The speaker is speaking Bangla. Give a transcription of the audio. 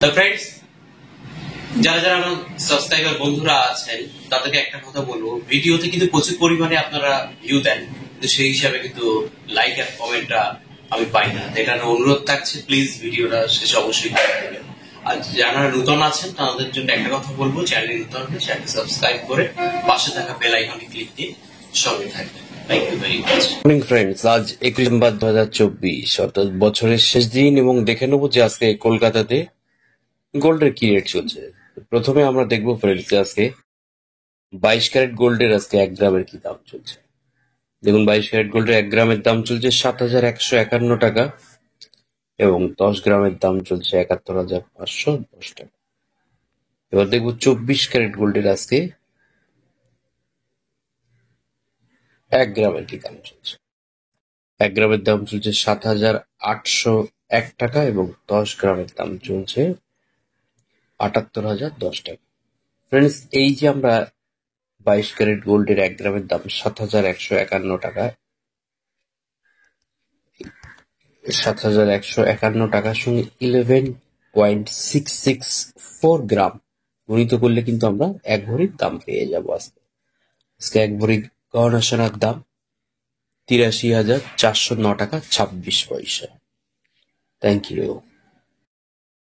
তো ফ্রেন্ডস, যারা যারা আমার সাবস্ক্রাইবার বন্ধুরা আছেন তাদেরকে একটা কথা বলবো, ভিডিওতে কিন্তু প্রচুর পরিমাণে আপনারা ভিউ দেন, কিন্তু সেই হিসাবে কিন্তু লাইক আর কমেন্টটা আমি পাই না। এটা অনুরোধ থাকছে, প্লিজ ভিডিওটা শেষে অবশ্যই লাইক দেবেন। আর যারা নতুন আছেন তাদের জন্য একটা কথা বলবো, চ্যানেল নতুন হলে চ্যানেল সাবস্ক্রাইব করে পাশে থাকা বেল আইকনে ক্লিক দিয়ে সঙ্গে থাকবেন। Thank you very much. Morning friends, আজ 21 ডিসেম্বর 2024, অর্থাৎ বছরের শেষ দিন, এবং দেখে নেবো যে আজকে কলকাতাতে গোল্ডের কি রেট চলছে। প্রথমে আমরা দেখবো ফ্রেন্ডস, আজকে 22 ক্যারেট গোল্ডের আজকে 1 গ্রামের কি দাম চলছে। দেখুন, 22 ক্যারেট গোল্ডের 1 গ্রামের দাম চলছে 7,151 টাকা, এবং 10 গ্রামের দাম চলছে 71,510 টাকা। এবার দেখবো 24 ক্যারেট গোল্ডের আজকে 1 গ্রামের কি দাম চলছে। 1 গ্রামের দাম চলছে 7,801 টাকা, এবং 10 গ্রামের দাম চলছে 78,010 টাকা। ফ্রেন্ডস, এই যে আমরা 22 ক্যারেট গোল্ডের 1 গ্রামের দাম 7,151 টাকা, 7,151 টাকার সঙ্গে 11.664 গ্রাম গণিত করলে কিন্তু আমরা 1 ভরির দাম পেয়ে যাবো। আজকে 1 ভরি গহনা সোনার দাম 83,409 টাকা 26 পয়সা। Thank you.